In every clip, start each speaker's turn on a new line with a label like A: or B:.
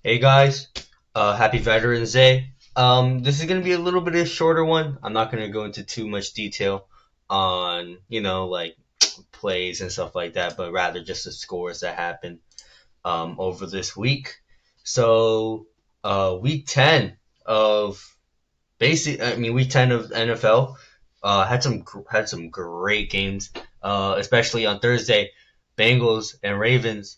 A: Hey guys, happy Veterans Day. This is gonna be a little bit of a shorter one. I'm not gonna go into too much detail on, like plays and stuff like that, but rather just the scores that happened over this week. So, week 10 of week 10 of NFL had some great games, especially on Thursday, Bengals and Ravens.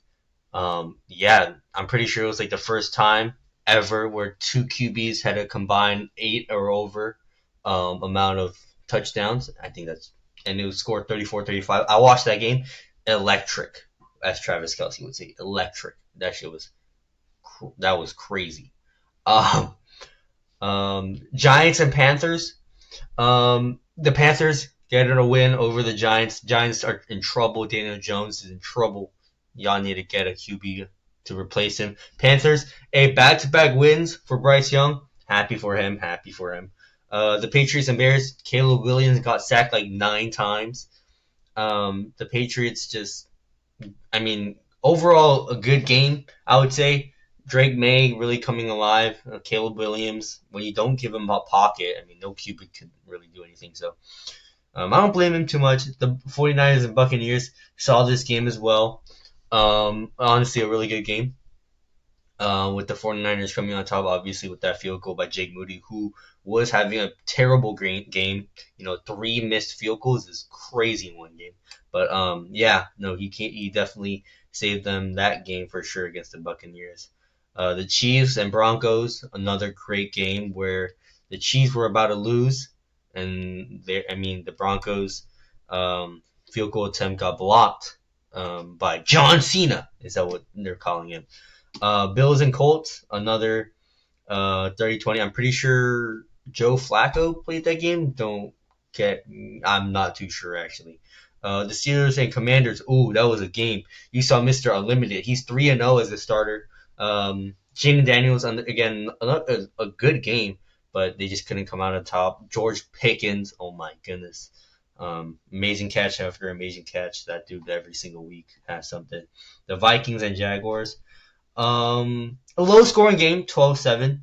A: Yeah, I'm pretty sure it was like the first time ever where two QBs had a combined eight or over amount of touchdowns. I think and it was scored 34-35. I watched that game. Electric, as Travis Kelsey would say. Electric. That was crazy. Um, Giants and Panthers. The Panthers getting a win over the Giants. Giants are in trouble. Daniel Jones is in trouble. Y'all need to get a QB to replace him. Panthers, a back-to-back wins for Bryce Young. Happy for him. Happy for him. The Patriots and Bears. Caleb Williams got sacked like 9 times. The Patriots overall a good game. I would say Drake May really coming alive. Caleb Williams, when you don't give him a pocket, no QB could really do anything. So I don't blame him too much. The 49ers and Buccaneers saw this game as well. Honestly, a really good game. With the 49ers coming on top, obviously, with that field goal by Jake Moody, who was having a terrible game. Three missed field goals is crazy in one game. But yeah, no, he definitely saved them that game for sure against the Buccaneers. The Chiefs and Broncos, another great game where the Chiefs were about to lose, and the Broncos field goal attempt got blocked by John Cena. Is that what they're calling him? Bills and Colts, another 30-20. I'm pretty sure Joe Flacco played that game. Don't get. I'm not too sure actually. The Steelers and Commanders. Ooh, that was a game. You saw Mr. Unlimited. He's 3-0 as a starter. Jaden Daniels again a good game, but they just couldn't come out on top. George Pickens. Oh my goodness. Amazing catch after amazing catch. That dude every single week has something. The Vikings and Jaguars. A low scoring game, 12-7.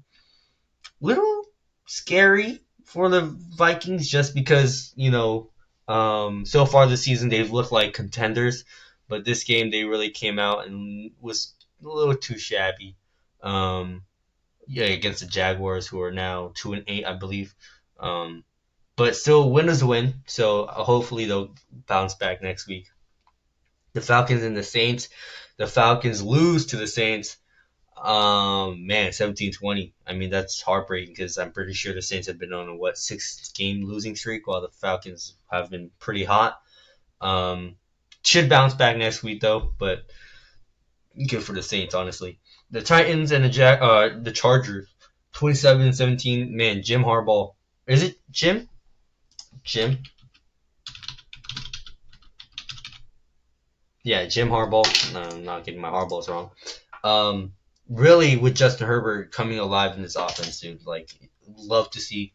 A: Little scary for the Vikings just because, so far this season they've looked like contenders, but this game they really came out and was a little too shabby. Um, yeah, against the Jaguars who are now 2-8, I believe. But still, win is a win, so hopefully they'll bounce back next week. The Falcons and the Saints. The Falcons lose to the Saints. Man, 17-20. That's heartbreaking because I'm pretty sure the Saints have been on a 6-game losing streak while the Falcons have been pretty hot. Um, should bounce back next week though, but good for the Saints, honestly. The Titans and the Chargers, 27-17. Man, Jim Harbaugh. Is it Jim? Jim? Yeah, Jim Harbaugh. No, I'm not getting my Harbaughs wrong. Um, Really, with Justin Herbert coming alive in this offense, dude, like, love to see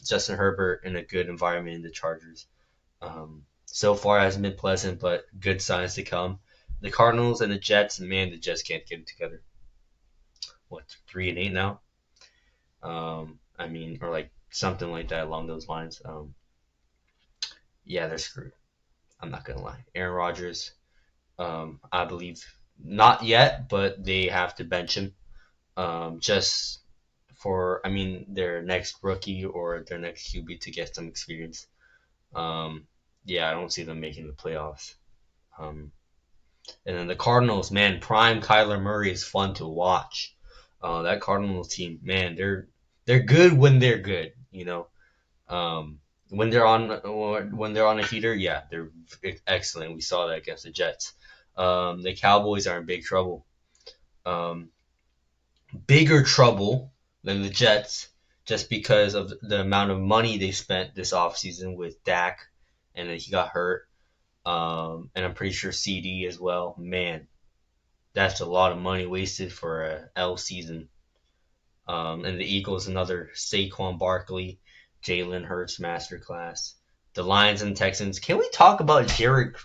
A: Justin Herbert in a good environment in the Chargers. So far hasn't been pleasant, but good signs to come. The Cardinals and the Jets, man, the Jets can't get it together. What, 3-8 now? Or like something like that along those lines. Yeah, they're screwed. I'm not gonna lie. Aaron Rodgers, I believe not yet, but they have to bench him just for their next rookie or their next QB to get some experience. Yeah, I don't see them making the playoffs. Um, and then the Cardinals, man, prime Kyler Murray is fun to watch. That Cardinals team, man, they're good when they're good. When they're on a heater, yeah, they're excellent. We saw that against the Jets. The Cowboys are in big trouble. Um, Bigger trouble than the Jets just because of the amount of money they spent this offseason with Dak, and then he got hurt. And I'm pretty sure CD as well. Man, that's a lot of money wasted for a L season. And the Eagles, another Saquon Barkley, Jalen Hurts masterclass. The Lions and Texans. Can we talk about Jared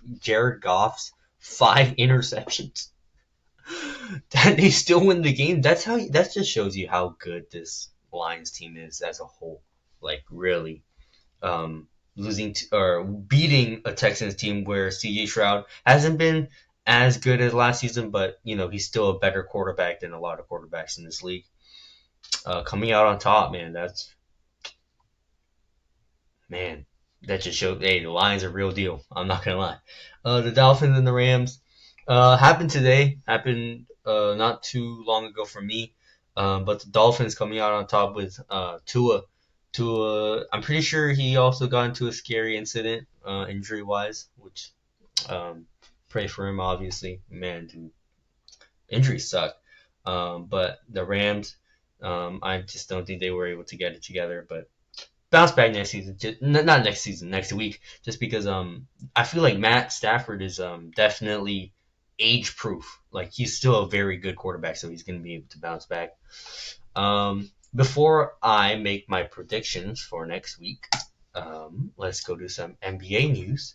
A: Goff's 5 interceptions? that they still win the game. That just shows you how good this Lions team is as a whole. Like really, um, or beating a Texans team where C.J. Stroud hasn't been as good as last season, but he's still a better quarterback than a lot of quarterbacks in this league. Coming out on top, man. Man, that just showed. Hey, the Lions are real deal. I'm not gonna lie. The Dolphins and the Rams happened today. Happened not too long ago for me. But the Dolphins coming out on top with Tua. Tua, I'm pretty sure he also got into a scary incident, injury wise, which um, pray for him. Obviously, man, dude, injuries suck. But the Rams, I just don't think they were able to get it together. But bounce back next season. Not next season, next week. Just because I feel like Matt Stafford is definitely age proof. Like he's still a very good quarterback, so he's going to be able to bounce back. Before I make my predictions for next week, let's go to some NBA news.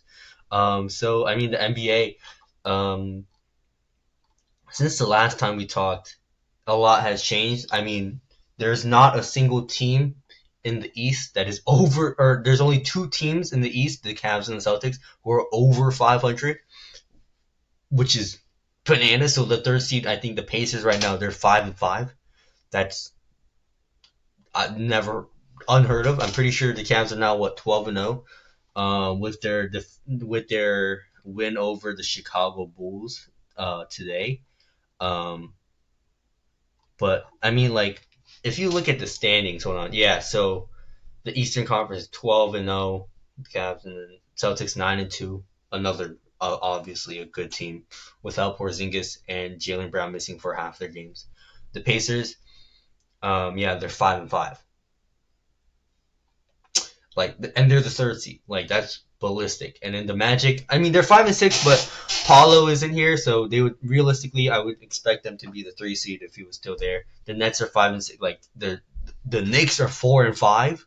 A: So I mean the NBA. Since the last time we talked, a lot has changed. I mean, there's not a single team in the East that is over, or there's only two teams in the East, the Cavs and the Celtics, who are over 500, which is bananas. So the third seed, I think the Pacers right now, they're 5-5. That's never unheard of. I'm pretty sure the Cavs are now 12-0, with their win over the Chicago Bulls today. Um, but I mean, like, if you look at the standings, hold on, yeah. So the Eastern Conference 12-0, Cavs, and then Celtics 9-2. Another obviously a good team without Porzingis and Jaylen Brown missing for half their games. The Pacers, yeah, they're 5-5. Like, and they're the third seed. Like, that's ballistic. And then the Magic, I mean, they're 5-6, but Paulo isn't here, so they would realistically, I would expect them to be the 3 seed if he was still there. The Nets are 5-6. Like the Knicks are 4-5.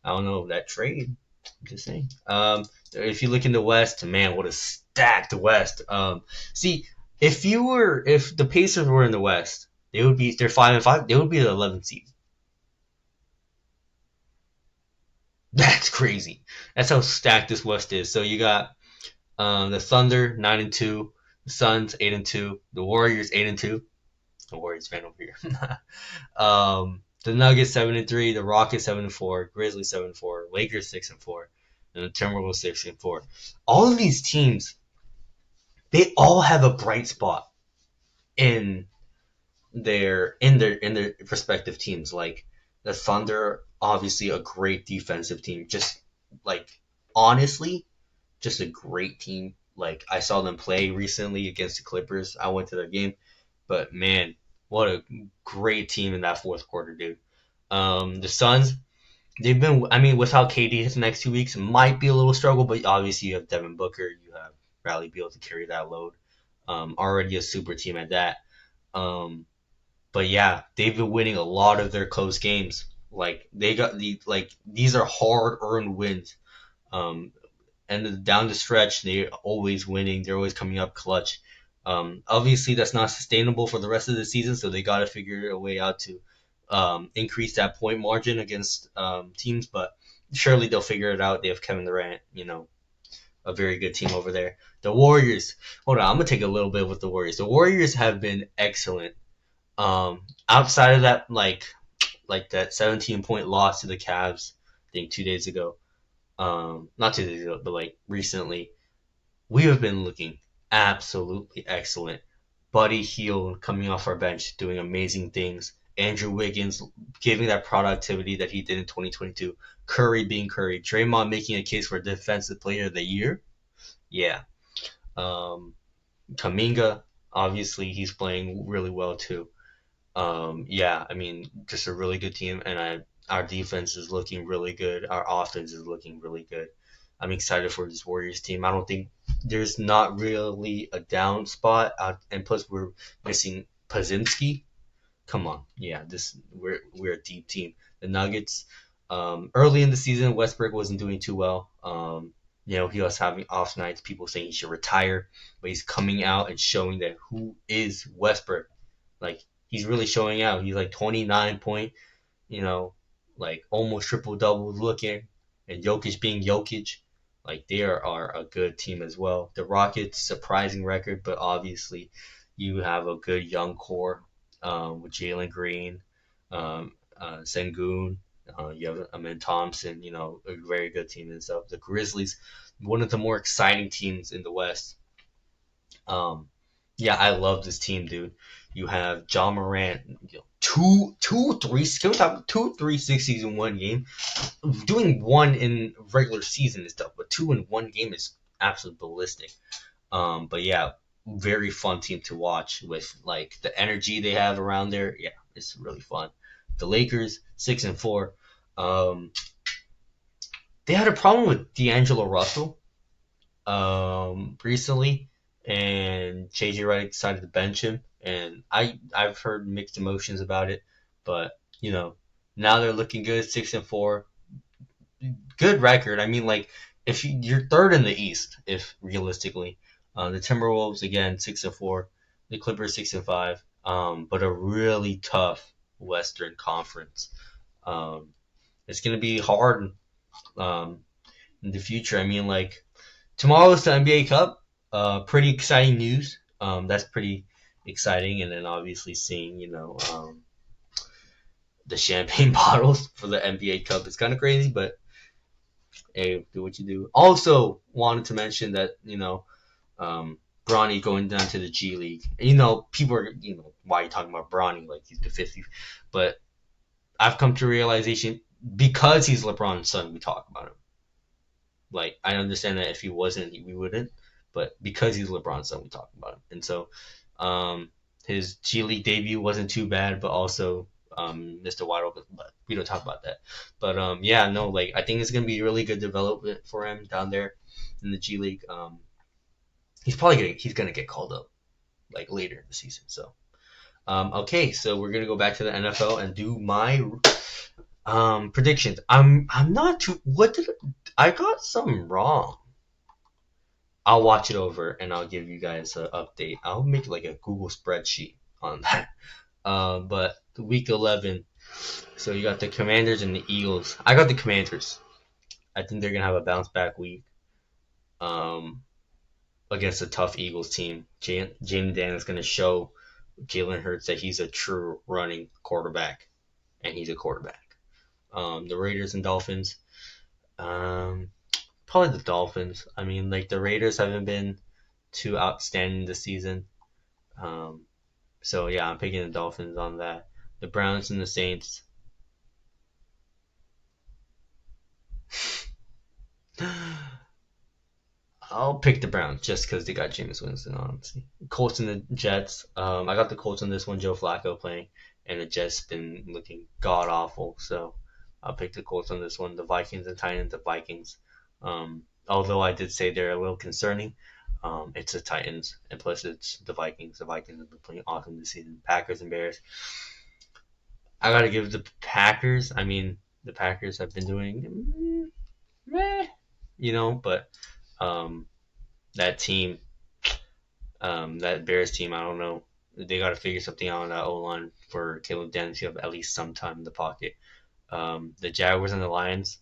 A: I don't know that trade. I'm just saying. If you look in the West, man, what a stacked West. See, if the Pacers were in the West, they're 5-5. They would be the 11th seed. That's crazy. That's how stacked this West is. So you got the Thunder 9-2, the Suns 8-2, the Warriors 8-2. The Warriors fan over here. The Nuggets 7-3, the Rockets 7-4, Grizzlies 7-4, Lakers 6-4, and the Timberwolves 6-4. All of these teams, they all have a bright spot in their respective teams. Like the Thunder, obviously a great defensive team. Just like honestly, just a great team. Like I saw them play recently against the Clippers. I went to their game, but man, what a great team in that fourth quarter, dude. The Suns, they've been. I mean, without KD the next 2 weeks, might be a little struggle, but obviously you have Devin Booker, you have Bradley Beal to carry that load. Already a super team at that. Um, but yeah, they've been winning a lot of their close games. Like they got these are hard earned wins. Um, and down the stretch, they're always winning. They're always coming up clutch. Obviously, that's not sustainable for the rest of the season, so they got to figure a way out to increase that point margin against teams. But surely they'll figure it out. They have Kevin Durant, a very good team over there. The Warriors. Hold on, I'm gonna take a little bit with the Warriors. The Warriors have been excellent. Outside of that, like that 17-point loss to the Cavs, I think 2 days ago. Not 2 days ago, but like recently, we have been looking absolutely excellent. Buddy Hield coming off our bench, doing amazing things. Andrew Wiggins giving that productivity that he did in 2022. Curry being Curry. Draymond making a case for Defensive Player of the Year. Yeah. Um, Kaminga, obviously, he's playing really well too. Yeah, I mean, just a really good team, and our defense is looking really good. Our offense is looking really good. I'm excited for this Warriors team. I don't think there's not really a down spot, and plus we're missing Pazimski. Come on, yeah, we're a deep team. The Nuggets, early in the season, Westbrook wasn't doing too well. He was having off nights, people saying he should retire, but he's coming out and showing that who is Westbrook. Like, he's really showing out. He's like 29 point, you know, like almost triple doubles looking, and Jokic being Jokic. Like, they are a good team as well. The Rockets, surprising record, but obviously you have a good young core with Jalen Green, Sengun. You have Amin Thompson, a very good team and stuff. The Grizzlies, one of the more exciting teams in the West. Um, yeah, I love this team, dude. You have John Morant, two, three. Can we talk 2 360s in one game? Doing one in regular season is tough, but two in one game is absolutely ballistic. But yeah, very fun team to watch with like the energy they have around there. Yeah, it's really fun. The Lakers 6-4. Um, they had a problem with D'Angelo Russell recently, and JJ Redick decided to bench him, and I've heard mixed emotions about it, but now they're looking good, 6-4, good record. I mean, like if you're third in the East, if realistically, the Timberwolves again 6-4, the Clippers 6-5, but a really tough Western Conference. Um, it's gonna be hard um, in the future. I mean, like tomorrow's the NBA Cup. Pretty exciting news. That's pretty exciting, and then obviously seeing the champagne bottles for the NBA Cup is kind of crazy, but hey, do what you do. Also, wanted to mention that Bronny going down to the G League. People are why are you talking about Bronny like he's the 50th, but I've come to realization because he's LeBron's son, we talk about him. Like I understand that if he wasn't, we wouldn't. But because he's LeBron's son, we talk about him. And so, his G League debut wasn't too bad, but also Mr. Wide Open. But we don't talk about that. But yeah, no, like I think it's gonna be really good development for him down there in the G League. He's gonna get called up like later in the season. So, okay, so we're gonna go back to the NFL and do my predictions. I'm not too. What did I got some wrong? I'll watch it over and I'll give you guys an update. I'll make like a Google spreadsheet on that. But week 11, so you got the Commanders and the Eagles. I got the Commanders. I think they're gonna have a bounce back week um, against a tough Eagles team. Jaden Daniels is gonna show Jalen Hurts that he's a true running quarterback, and he's a quarterback. The Raiders and Dolphins. Um, Probably the Dolphins. I mean, like the Raiders haven't been too outstanding this season. Um, so yeah, I'm picking the Dolphins on that. The Browns and the Saints. I'll pick the Browns just because they got Jameis Winston, honestly. Colts and the Jets. I got the Colts on this one. Joe Flacco playing, and the Jets been looking god awful. So I'll pick the Colts on this one. The Vikings and Titans. The Vikings. Although I did say they're a little concerning. It's the Titans, and plus it's the Vikings. The Vikings have been playing awesome this season. Packers and Bears. I gotta give the Packers. I mean, the Packers have been doing meh, but um, that team, that Bears team, I don't know. They got to figure something out on that O line for Caleb Daniels to have at least some time in the pocket. The Jaguars and the Lions.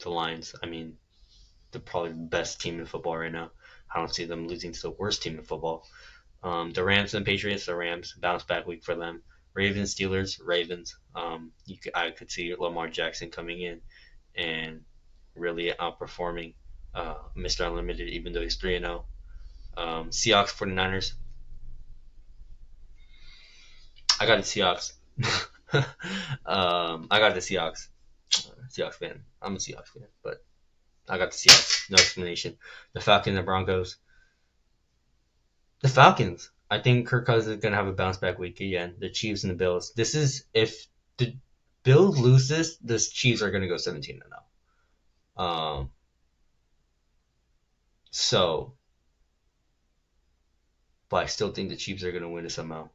A: The Lions. I mean, they're probably the best team in football right now. I don't see them losing to the worst team in football. The Rams and Patriots. The Rams bounce back week for them. Ravens, Steelers, Ravens. I could see Lamar Jackson coming in and really outperforming Mr. Unlimited, even though he's 3-0. Seahawks, 49ers. I got the Seahawks. I got the Seahawks. Seahawks fan. I'm a Seahawks fan, but I got the Seahawks. No explanation. The Falcons and Broncos. The Falcons. I think Kirk Cousins is gonna have a bounce back week again. The Chiefs and the Bills. This is if the Bills lose this, the Chiefs are gonna go 17-0. So, but I still think the Chiefs are gonna win it somehow.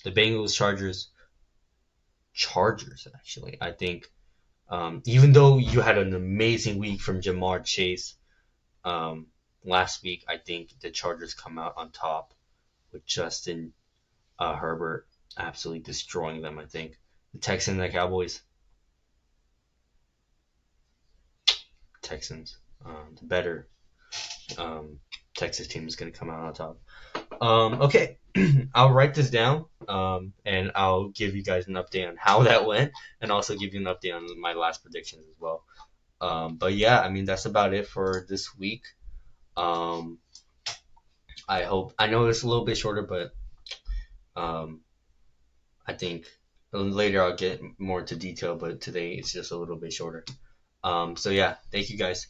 A: The Bengals, Chargers actually. I think Even though you had an amazing week from Jamar Chase um, last week, I think the Chargers come out on top with Justin Herbert absolutely destroying them. I think the Texans and the Cowboys, Texans, the better um, Texas team is going to come out on top. Okay, I'll write this down, and I'll give you guys an update on how that went, and also give you an update on my last predictions as well. But yeah, I mean that's about it for this week. Um, I know it's a little bit shorter, but um, I think later I'll get more into detail. But today it's just a little bit shorter. So yeah, thank you guys.